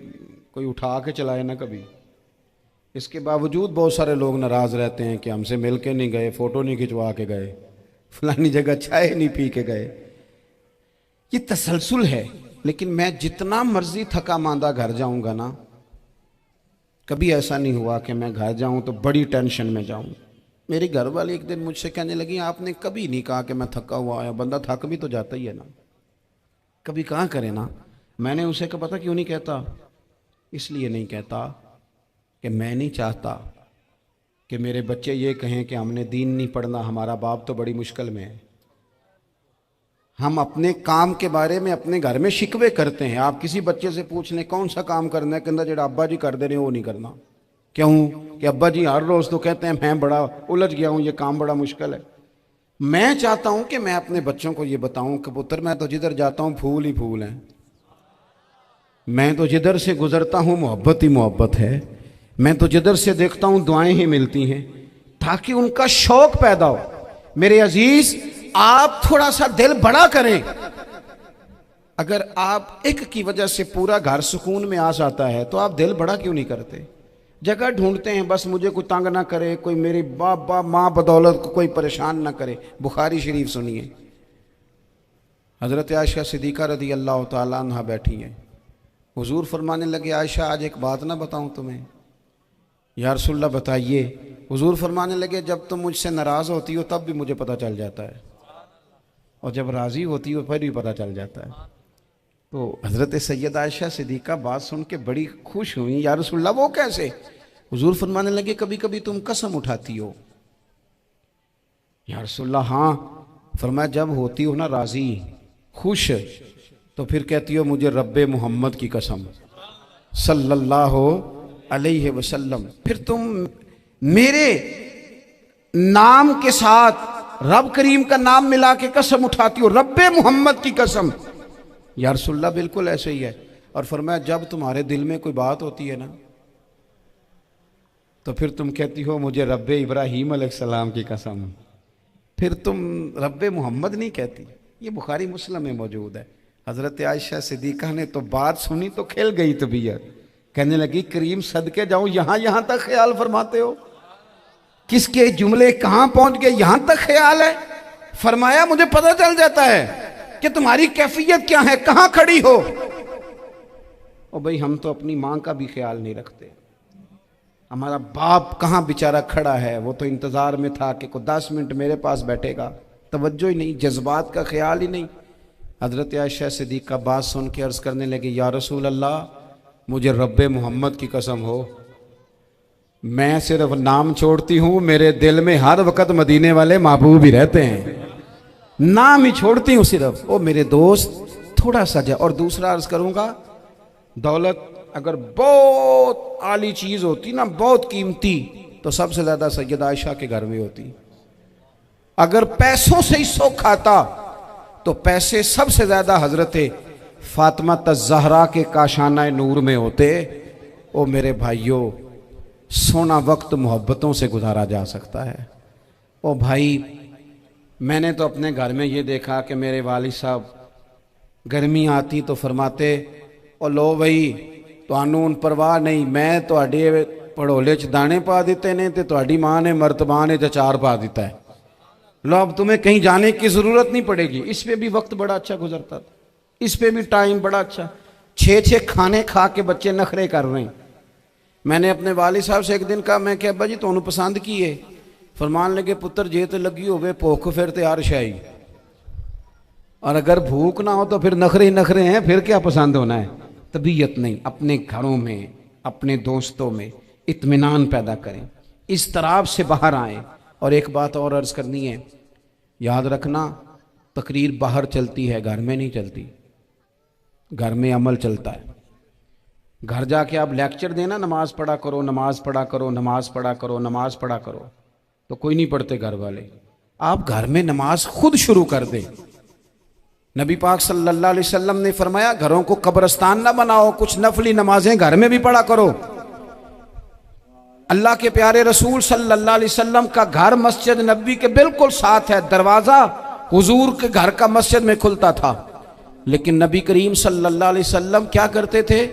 کوئی اٹھا کے چلائے نہ کبھی، اس کے باوجود بہت سارے لوگ ناراض رہتے ہیں کہ ہم سے مل کے نہیں گئے، فوٹو نہیں کھنچوا کے گئے، فلانی جگہ چائے نہیں پی کے گئے۔ یہ تسلسل ہے، لیکن میں جتنا مرضی تھکا ماندہ گھر جاؤں گا نا، کبھی ایسا نہیں ہوا کہ میں گھر جاؤں تو بڑی ٹینشن میں جاؤں۔ میری گھر والی ایک دن مجھ سے کہنے لگی آپ نے کبھی نہیں کہا کہ میں تھکا ہوا آیا، بندہ تھک بھی تو جاتا ہی ہے نا، کبھی کہاں کرے نا۔ میں نے اسے کہا پتہ کیوں نہیں کہتا، اس لیے نہیں کہتا کہ میں نہیں چاہتا کہ میرے بچے یہ کہیں کہ ہم نے دین نہیں پڑھنا، ہمارا باپ تو بڑی مشکل میں ہے۔ ہم اپنے کام کے بارے میں اپنے گھر میں شکوے کرتے ہیں، آپ کسی بچے سے پوچھ لیں کون سا کام کرنا ہے، کہنا جڑا ابا جی کر دے رہے ہیں وہ نہیں کرنا۔ کیوں کہ ابا جی ہر روز تو کہتے ہیں میں بڑا الجھ گیا ہوں، یہ کام بڑا مشکل ہے۔ میں چاہتا ہوں کہ میں اپنے بچوں کو یہ بتاؤں کہ پتر میں تو جدھر جاتا ہوں پھول ہی پھول ہیں، میں تو جدھر سے گزرتا ہوں محبت ہی محبت ہے، میں تو جدھر سے دیکھتا ہوں دعائیں ہی ملتی ہیں، تاکہ ان کا شوق پیدا ہو۔ میرے عزیز آپ تھوڑا سا دل بڑا کریں، اگر آپ ایک کی وجہ سے پورا گھر سکون میں آ جاتا ہے تو آپ دل بڑا کیوں نہیں کرتے؟ جگہ ڈھونڈتے ہیں بس مجھے کوئی تنگ نہ کرے، کوئی میری باپ ماں بدولت کو کوئی پریشان نہ کرے۔ بخاری شریف سنیے، حضرت عائشہ صدیقہ رضی اللہ تعالیٰ عنہ بیٹھی ہیں، حضور فرمانے لگے عائشہ آج ایک بات نہ بتاؤں تمہیں؟ یا رسول اللہ بتائیے۔ حضور فرمانے لگے جب تم مجھ سے ناراض ہوتی ہو تب بھی مجھے پتہ چل جاتا ہے، اور جب راضی ہوتی ہو پھر بھی پتہ چل جاتا ہے۔ تو حضرت سیدہ عائشہ صدیقہ بات سن کے بڑی خوش ہوئی، یا رسول اللہ وہ کیسے؟ حضور فرمانے لگے کبھی کبھی تم قسم اٹھاتی ہو۔ یا رسول اللہ ہاں۔ فرمایا جب ہوتی ہو نا راضی خوش تو پھر کہتی ہو مجھے رب محمد کی قسم صلی اللہ علیہ وسلم، پھر تم میرے نام کے ساتھ رب کریم کا نام ملا کے قسم اٹھاتی ہو، رب محمد کی قسم۔ یا رسول اللہ بالکل ایسے ہی ہے۔ اور فرمایا جب تمہارے دل میں کوئی بات ہوتی ہے نا تو پھر تم کہتی ہو مجھے رب ابراہیم علیہ السلام کی قسم، پھر تم رب محمد نہیں کہتی۔ یہ بخاری مسلم میں موجود ہے۔ حضرت عائشہ صدیقہ نے تو بات سنی تو کھل گئی طبیعت، کہنے لگی کریم صدقے جاؤں، یہاں تک خیال فرماتے ہو؟ کس کے جملے کہاں پہنچ گئے، یہاں تک خیال ہے؟ فرمایا مجھے پتہ چل جاتا ہے کہ تمہاری کیفیت کیا ہے، کہاں کھڑی ہو۔ اور بھئی ہم تو اپنی ماں کا بھی خیال نہیں رکھتے، ہمارا باپ کہاں بیچارہ کھڑا ہے، وہ تو انتظار میں تھا کہ کوئی 10 منٹ میرے پاس بیٹھے گا، توجہ ہی نہیں، جذبات کا خیال ہی نہیں۔ حضرت عائشہ صدیقہ بات سن کے عرض کرنے لگے یا رسول اللہ مجھے رب محمد کی قسم ہو، میں صرف نام چھوڑتی ہوں، میرے دل میں ہر وقت مدینے والے محبوب ہی رہتے ہیں، نام ہی چھوڑتی ہوں صرف۔ او میرے دوست تھوڑا سا جا، اور دوسرا عرض کروں گا، دولت اگر بہت عالی چیز ہوتی نا، بہت قیمتی، تو سب سے زیادہ سیدہ عائشہ کے گھر میں ہوتی۔ اگر پیسوں سے ہی سوکھ آتا تو پیسے سب سے زیادہ حضرت فاطمہ الزہرا کے کاشانہ نور میں ہوتے۔ او میرے بھائیوں، سونا وقت محبتوں سے گزارا جا سکتا ہے۔ او بھائی، میں نے تو اپنے گھر میں یہ دیکھا کہ میرے والد صاحب گرمی آتی تو فرماتے او لو بھائی تانوں پرواہ نہیں، میں تواڈے پڑھولے چ دانے پا دیتے نے تے تواڈی ماں نے مرتبان چ اچار پا دیتا ہے، لو اب تمہیں کہیں جانے کی ضرورت نہیں پڑے گی۔ اس پہ بھی وقت بڑا اچھا گزرتا تھا، اس پہ بھی ٹائم بڑا اچھا۔ 6 کھانے کھا کے بچے نخرے کر رہے ہیں۔ میں نے اپنے والد صاحب سے ایک دن کہا، میں کہ ابا جی تانوں پسند کی ہے؟ فرمان لگے پتر جے تے لگی ہوئے بھوک پھر تے ہر شے، اور اگر بھوک نہ ہو تو پھر نخرے نخرے ہیں، پھر کیا پسند ہونا ہے؟ طبیعت نہیں، اپنے گھروں میں اپنے دوستوں میں اطمینان پیدا کریں، اضطراب سے باہر آئیں۔ اور ایک بات اور عرض کرنی ہے، یاد رکھنا تقریر باہر چلتی ہے، گھر میں نہیں چلتی، گھر میں عمل چلتا ہے۔ گھر جا کے آپ لیکچر دینا نماز پڑھا کرو، نماز پڑھا کرو، نماز پڑھا کرو، نماز پڑھا کرو، تو کوئی نہیں پڑھتے گھر والے۔ آپ گھر میں نماز خود شروع کر دیں۔ نبی پاک صلی اللہ علیہ وسلم نے فرمایا گھروں کو قبرستان نہ بناؤ، کچھ نفلی نمازیں گھر میں بھی پڑھا کرو۔ اللہ کے پیارے رسول صلی اللہ علیہ وسلم کا گھر مسجد نبوی کے بالکل ساتھ ہے، دروازہ حضور کے گھر کا مسجد میں کھلتا تھا، لیکن نبی کریم صلی اللہ علیہ وسلم کیا کرتے تھے؟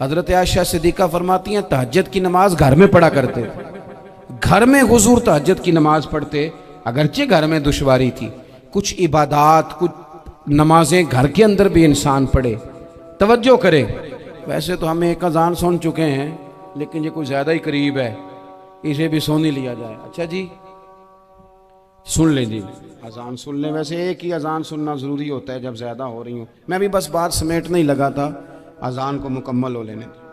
حضرت عائشہ صدیقہ فرماتی ہیں تہجد کی نماز گھر میں پڑھا کرتے، گھر میں حضور تہجد کی نماز پڑھتے، اگرچہ گھر میں دشواری تھی، کچھ عبادات کچھ نمازیں گھر کے اندر بھی انسان پڑھے، توجہ کرے۔ ویسے تو ہم ایک اذان سن چکے ہیں، لیکن یہ کوئی زیادہ ہی قریب ہے، اسے بھی سن ہی لیا جائے۔ اچھا جی سن لیں جی، اذان سن لیں۔ ویسے ایک ہی اذان سننا ضروری ہوتا ہے جب زیادہ ہو رہی ہوں، میں بھی بس بات سمیٹنے ہی لگا تھا، اذان کو مکمل ہو لینے دیں۔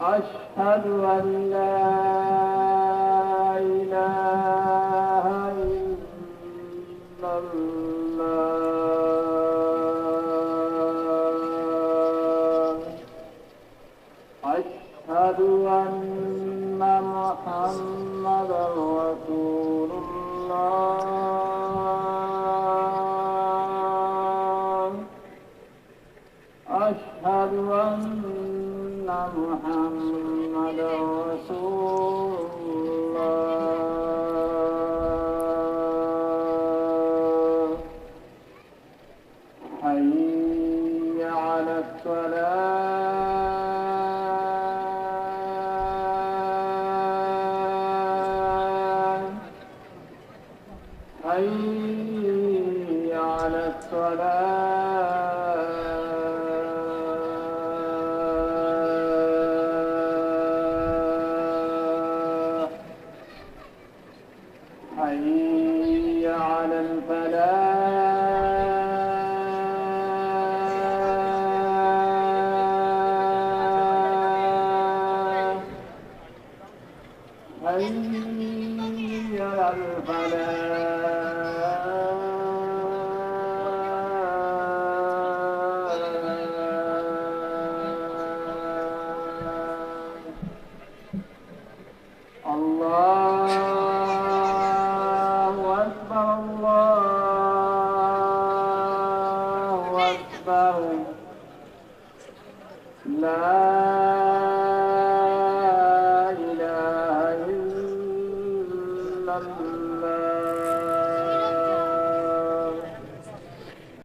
أشهد أن لا إله إلا الله أشهد أن محمدا رسول الله أشهد أن محمد رسول الله حي على الصلاة حي على الصلاة حي على الفلاح حي على الفلاح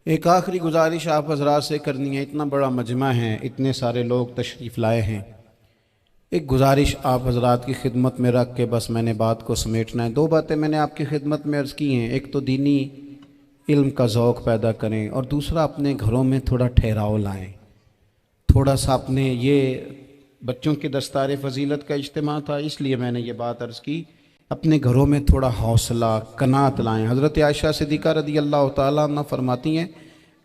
ایک آخری گزارش آپ حضرات سے کرنی ہے، اتنا بڑا مجمع ہے، اتنے سارے لوگ تشریف لائے ہیں، ایک گزارش آپ حضرات کی خدمت میں رکھ کے بس میں نے بات کو سمیٹنا ہے۔ دو باتیں میں نے آپ کی خدمت میں عرض کی ہیں، ایک تو دینی علم کا ذوق پیدا کریں، اور دوسرا اپنے گھروں میں تھوڑا ٹھہراؤ لائیں، تھوڑا سا اپنے یہ بچوں کی دستار فضیلت کا اجتماع تھا، اس لیے میں نے یہ بات عرض کی، اپنے گھروں میں تھوڑا حوصلہ قناعت لائیں۔ حضرت عائشہ صدیقہ رضی اللہ تعالیٰ عنہ فرماتی ہیں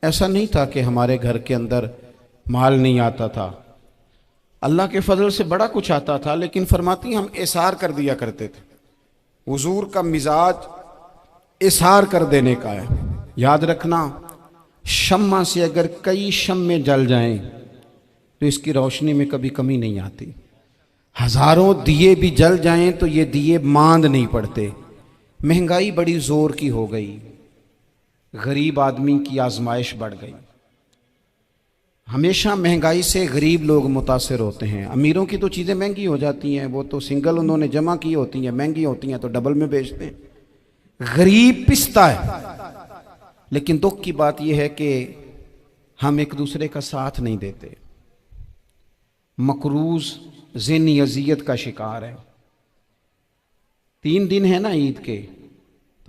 ایسا نہیں تھا کہ ہمارے گھر کے اندر مال نہیں آتا تھا، اللہ کے فضل سے بڑا کچھ آتا تھا، لیکن فرماتی ہیں ہم اثار کر دیا کرتے تھے۔ حضور کا مزاج اثار کر دینے کا ہے۔ یاد رکھنا، شمع سے اگر کئی شمع جل جائیں تو اس کی روشنی میں کبھی کمی نہیں آتی، ہزاروں دیے بھی جل جائیں تو یہ دیے ماند نہیں پڑتے۔ مہنگائی بڑی زور کی ہو گئی، غریب آدمی کی آزمائش بڑھ گئی، ہمیشہ مہنگائی سے غریب لوگ متاثر ہوتے ہیں۔ امیروں کی تو چیزیں مہنگی ہو جاتی ہیں، وہ تو سنگل انہوں نے جمع کی ہوتی ہیں، مہنگی ہوتی ہیں تو ڈبل میں بیچتے ہیں، غریب پستا ہے۔ لیکن دکھ کی بات یہ ہے کہ ہم ایک دوسرے کا ساتھ نہیں دیتے، مقروض ذہنی اذیت کا شکار ہے۔ 3 دن ہے نا عید کے،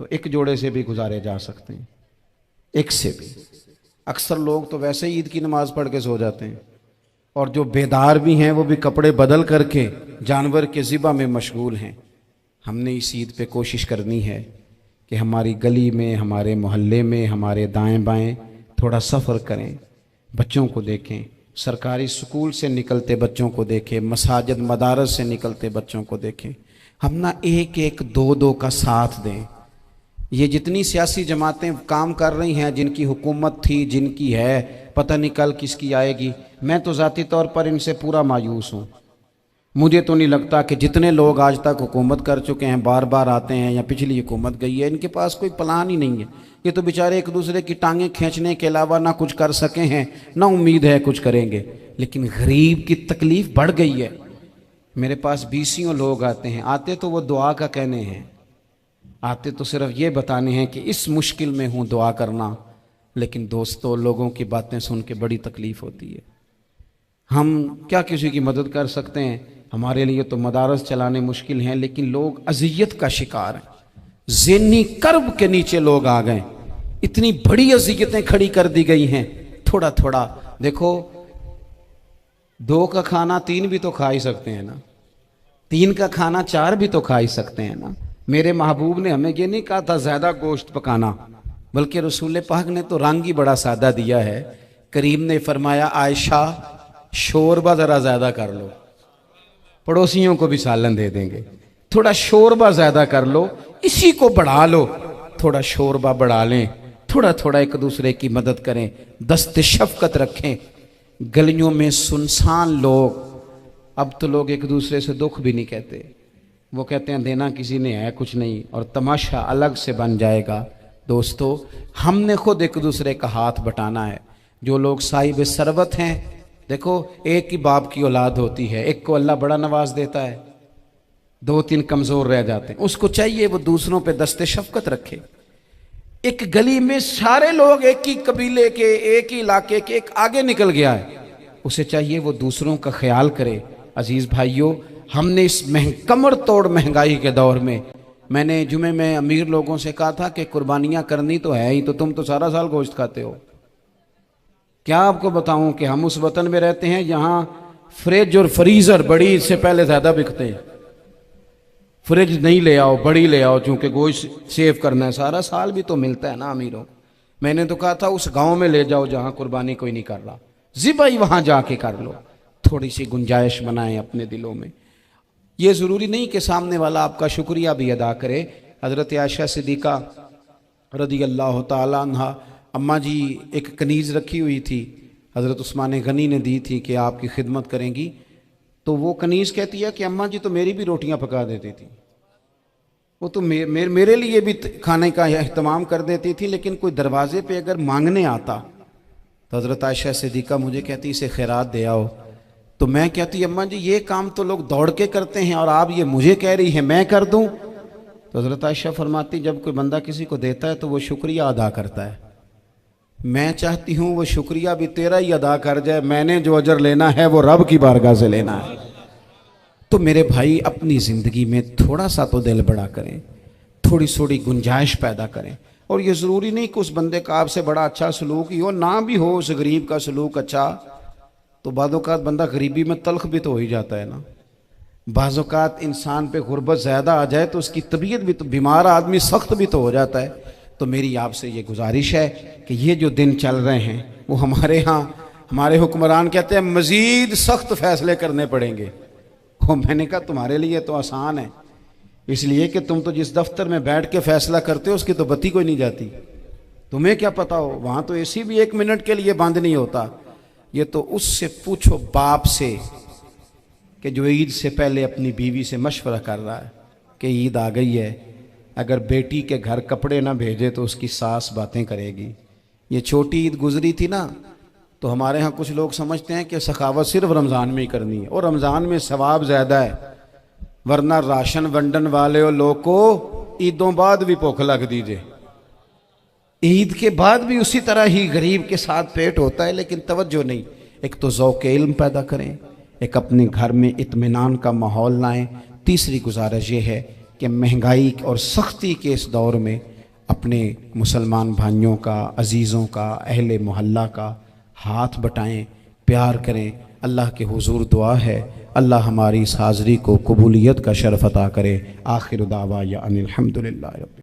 تو ایک جوڑے سے بھی گزارے جا سکتے ہیں، ایک سے بھی۔ اکثر لوگ تو ویسے عید کی نماز پڑھ کے سو جاتے ہیں، اور جو بیدار بھی ہیں وہ بھی کپڑے بدل کر کے جانور کے ذبح میں مشغول ہیں۔ ہم نے اس عید پہ کوشش کرنی ہے کہ ہماری گلی میں، ہمارے محلے میں، ہمارے دائیں بائیں تھوڑا سفر کریں، بچوں کو دیکھیں، سرکاری سکول سے نکلتے بچوں کو دیکھیں، مساجد مدارس سے نکلتے بچوں کو دیکھیں۔ ہم نہ ایک ایک دو دو کا ساتھ دیں۔ یہ جتنی سیاسی جماعتیں کام کر رہی ہیں، جن کی حکومت تھی، جن کی ہے، پتہ نہیں کل کس کی آئے گی، میں تو ذاتی طور پر ان سے پورا مایوس ہوں۔ مجھے تو نہیں لگتا کہ جتنے لوگ آج تک حکومت کر چکے ہیں، بار بار آتے ہیں یا پچھلی حکومت گئی ہے، ان کے پاس کوئی پلان ہی نہیں ہے۔ یہ تو بیچارے ایک دوسرے کی ٹانگیں کھینچنے کے علاوہ نہ کچھ کر سکے ہیں، نہ امید ہے کچھ کریں گے۔ لیکن غریب کی تکلیف بڑھ گئی ہے۔ میرے پاس 20 لوگ آتے ہیں، آتے تو وہ دعا کا کہنے ہیں، آتے تو صرف یہ بتانے ہیں کہ اس مشکل میں ہوں، دعا کرنا۔ لیکن دوستو، لوگوں کی باتیں سن کے بڑی تکلیف ہوتی ہے۔ ہم کیا کسی کی مدد کر سکتے ہیں؟ ہمارے لیے تو مدارس چلانے مشکل ہیں، لیکن لوگ اذیت کا شکار ہیں، ذہنی کرب کے نیچے لوگ آ گئے، اتنی بڑی اذیتیں کھڑی کر دی گئی ہیں۔ تھوڑا تھوڑا دیکھو، 2 کا کھانا 3 بھی تو کھا ہی سکتے ہیں نا، 3 کا کھانا 4 بھی تو کھا ہی سکتے ہیں نا۔ میرے محبوب نے ہمیں یہ نہیں کہا تھا زیادہ گوشت پکانا، بلکہ رسول پاک نے تو رنگ ہی بڑا سادہ دیا ہے۔ کریم نے فرمایا، عائشہ شوربہ ذرا زیادہ کر لو، پڑوسیوں کو بھی سالن دے دیں گے، تھوڑا شوربہ زیادہ کر لو، اسی کو بڑھا لو، تھوڑا شوربہ بڑھا لیں، تھوڑا تھوڑا ایک دوسرے کی مدد کریں، دست شفقت رکھیں۔ گلیوں میں سنسان لوگ، اب تو لوگ ایک دوسرے سے دکھ بھی نہیں کہتے، وہ کہتے ہیں دینا کسی نے ہے کچھ نہیں، اور تماشا الگ سے بن جائے گا۔ دوستو، ہم نے خود ایک دوسرے کا ہاتھ بٹانا ہے۔ جو لوگ صاحب ثروت ہیں، دیکھو ایک ہی باپ کی اولاد ہوتی ہے، ایک کو اللہ بڑا نواز دیتا ہے، 2-3 کمزور رہ جاتے ہیں، اس کو چاہیے وہ دوسروں پہ دست شفقت رکھے۔ ایک گلی میں سارے لوگ ایک ہی قبیلے کے، ایک ہی علاقے کے، ایک آگے نکل گیا ہے، اسے چاہیے وہ دوسروں کا خیال کرے۔ عزیز بھائیوں، ہم نے اس کمر توڑ مہنگائی کے دور میں نے جمعے میں امیر لوگوں سے کہا تھا کہ قربانیاں کرنی تو ہے ہی، تو تم تو سارا سال گوشت کھاتے ہو۔ کیا آپ کو بتاؤں کہ ہم اس وطن میں رہتے ہیں جہاں فریج اور فریزر بڑی عید سے پہلے زیادہ بکتے ہیں۔ فریج نہیں لے آؤ، بڑی لے آؤ، چونکہ گوشت سیو کرنا ہے، سارا سال بھی تو ملتا ہے نا امیروں۔ میں نے تو کہا تھا اس گاؤں میں لے جاؤ جہاں قربانی کوئی نہیں کر رہا، ذبح ہی وہاں جا کے کر لو، تھوڑی سی گنجائش بنائیں اپنے دلوں میں۔ یہ ضروری نہیں کہ سامنے والا آپ کا شکریہ بھی ادا کرے۔ حضرت عائشہ صدیقہ رضی اللہ تعالیٰ عنہ، اماں جی ایک کنیز رکھی ہوئی تھی، حضرت عثمان غنی نے دی تھی کہ آپ کی خدمت کریں گی، تو وہ کنیز کہتی ہے کہ اماں جی تو میری بھی روٹیاں پکا دیتی تھی، وہ تو میرے لیے بھی کھانے کا اہتمام کر دیتی تھی، لیکن کوئی دروازے پہ اگر مانگنے آتا تو حضرت عائشہ صدیقہ مجھے کہتی اسے خیرات دے آؤ، تو میں کہتی اماں جی یہ کام تو لوگ دوڑ کے کرتے ہیں اور آپ یہ مجھے کہہ رہی ہیں میں کر دوں؟ تو حضرت عائشہ فرماتی جب کوئی بندہ کسی کو دیتا ہے تو وہ شکریہ ادا کرتا ہے، میں چاہتی ہوں وہ شکریہ بھی تیرا ہی ادا کر جائے، میں نے جو اجر لینا ہے وہ رب کی بارگاہ سے لینا ہے۔ تو میرے بھائی اپنی زندگی میں تھوڑا سا تو دل بڑا کریں، تھوڑی تھوڑی گنجائش پیدا کریں، اور یہ ضروری نہیں کہ اس بندے کا آپ سے بڑا اچھا سلوک ہی ہو، نہ بھی ہو اس غریب کا سلوک اچھا، تو بعض اوقات بندہ غریبی میں تلخ بھی تو ہو ہی جاتا ہے نا۔ بعض اوقات انسان پہ غربت زیادہ آ جائے تو اس کی طبیعت بھی تو، بیمار آدمی سخت بھی تو ہو جاتا ہے۔ تو میری آپ سے یہ گزارش ہے کہ یہ جو دن چل رہے ہیں وہ ہمارے ہاں ہمارے حکمران کہتے ہیں مزید سخت فیصلے کرنے پڑیں گے۔ میں نے کہا تمہارے لیے تو آسان ہے، اس لیے کہ تم تو جس دفتر میں بیٹھ کے فیصلہ کرتے ہو اس کی تو بتی کوئی نہیں جاتی، تمہیں کیا پتا ہو، وہاں تو اے سی بھی 1 منٹ کے لیے بند نہیں ہوتا۔ یہ تو اس سے پوچھو باپ سے کہ جو عید سے پہلے اپنی بیوی سے مشورہ کر رہا ہے کہ عید آ گئی ہے، اگر بیٹی کے گھر کپڑے نہ بھیجے تو اس کی ساس باتیں کرے گی۔ یہ چھوٹی عید گزری تھی نا، تو ہمارے ہاں کچھ لوگ سمجھتے ہیں کہ سخاوت صرف رمضان میں ہی کرنی ہے، اور رمضان میں ثواب زیادہ ہے، ورنہ راشن ونڈن والے لوگ کو عیدوں بعد بھی بھوک لگ دیجئے، عید کے بعد بھی اسی طرح ہی غریب کے ساتھ پیٹ ہوتا ہے، لیکن توجہ نہیں۔ ایک تو ذوق علم پیدا کریں، ایک اپنے گھر میں اطمینان کا ماحول لائیں۔ تیسری گزارش یہ ہے کہ مہنگائی اور سختی کے اس دور میں اپنے مسلمان بھائیوں کا، عزیزوں کا، اہل محلہ کا ہاتھ بٹائیں، پیار کریں۔ اللہ کے حضور دعا ہے اللہ ہماری اس حاضری کو قبولیت کا شرف عطا کرے۔ آخر دعوانا ان الحمدللہ رب